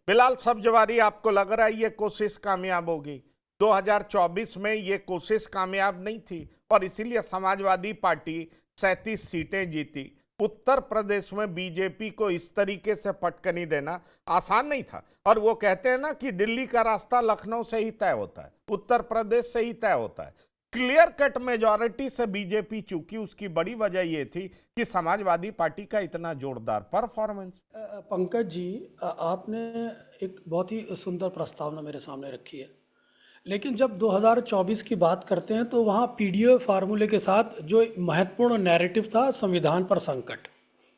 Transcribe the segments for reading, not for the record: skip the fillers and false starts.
बिलाल सब्जवारी, आपको लग रहा है ये कोशिश कामयाब होगी? 2024 में ये कोशिश कामयाब नहीं थी और इसीलिए समाजवादी पार्टी 37 सीटें जीती। उत्तर प्रदेश में बीजेपी को इस तरीके से पटकनी देना आसान नहीं था। और वो कहते हैं ना कि दिल्ली का रास्ता लखनऊ से ही तय होता है, उत्तर प्रदेश से ही तय होता है। क्लियर कट मेजॉरिटी से बीजेपी चूकी, उसकी बड़ी वजह ये थी कि समाजवादी पार्टी का इतना जोरदार परफॉर्मेंस। पंकज जी, आपने एक बहुत ही सुंदर प्रस्तावना मेरे सामने रखी है, लेकिन जब 2024 की बात करते हैं तो वहाँ पीडीओ फार्मूले के साथ जो एक महत्वपूर्ण नैरेटिव था, संविधान पर संकट,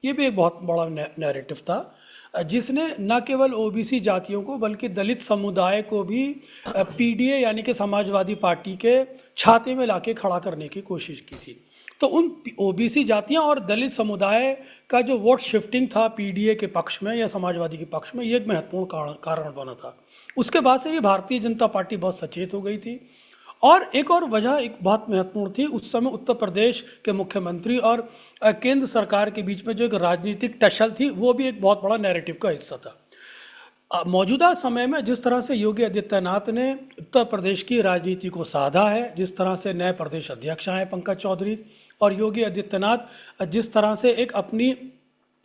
ये भी एक बहुत बड़ा नैरेटिव था, जिसने न केवल ओबीसी जातियों को बल्कि दलित समुदाय को भी पीडीए यानी कि समाजवादी पार्टी के छाते में लाके खड़ा करने की कोशिश की थी। तो उन ओबीसी जातियां और दलित समुदाय का जो वोट शिफ्टिंग था पीडीए के पक्ष में या समाजवादी के पक्ष में, ये एक महत्वपूर्ण कारण बना था। उसके बाद से ये भारतीय जनता पार्टी बहुत सचेत हो गई थी। और एक और वजह एक बहुत महत्वपूर्ण थी, उस समय उत्तर प्रदेश के मुख्यमंत्री और केंद्र सरकार के बीच में जो एक राजनीतिक टसल थी, वो भी एक बहुत बड़ा नैरेटिव का हिस्सा था। मौजूदा समय में जिस तरह से योगी आदित्यनाथ ने उत्तर प्रदेश की राजनीति को साधा है, जिस तरह से नए प्रदेश अध्यक्ष आए पंकज चौधरी, और योगी आदित्यनाथ जिस तरह से एक अपनी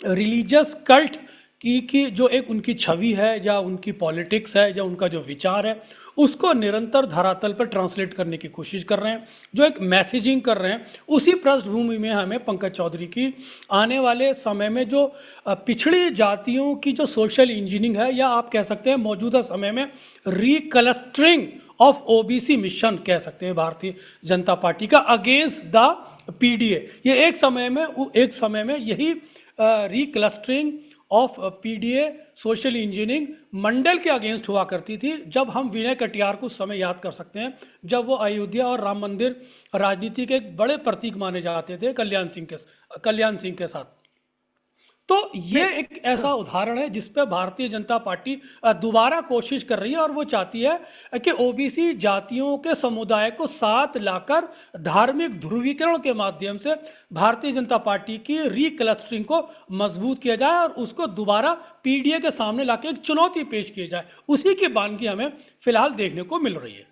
रिलीजियस कल्ट की जो एक उनकी छवि है या उनकी पॉलिटिक्स है या उनका जो विचार है, उसको निरंतर धरातल पर ट्रांसलेट करने की कोशिश कर रहे हैं, जो एक मैसेजिंग कर रहे हैं, उसी पृष्ठभूमि में हमें पंकज चौधरी की आने वाले समय में जो पिछड़ी जातियों की जो सोशल इंजीनियरिंग है, या आप कह सकते हैं मौजूदा समय में रिक्लस्टरिंग ऑफ ओबीसी मिशन कह सकते हैं भारतीय जनता पार्टी का अगेंस्ट द पीडीए, ये एक समय में यही रिक्लस्टरिंग ऑफ पीडीए सोशल इंजीनियरिंग मंडल के अगेंस्ट हुआ करती थी। जब हम विनय कटियार को समय याद कर सकते हैं, जब वो अयोध्या और राम मंदिर राजनीति के एक बड़े प्रतीक माने जाते थे कल्याण सिंह के साथ। तो ये एक ऐसा उदाहरण है जिस पे भारतीय जनता पार्टी दोबारा कोशिश कर रही है, और वो चाहती है कि ओबीसी जातियों के समुदाय को साथ लाकर धार्मिक ध्रुवीकरण के माध्यम से भारतीय जनता पार्टी की रिक्लस्टरिंग को मजबूत किया जाए और उसको दोबारा पीडीए के सामने लाकर एक चुनौती पेश की जाए। उसी की बानगी हमें फिलहाल देखने को मिल रही है।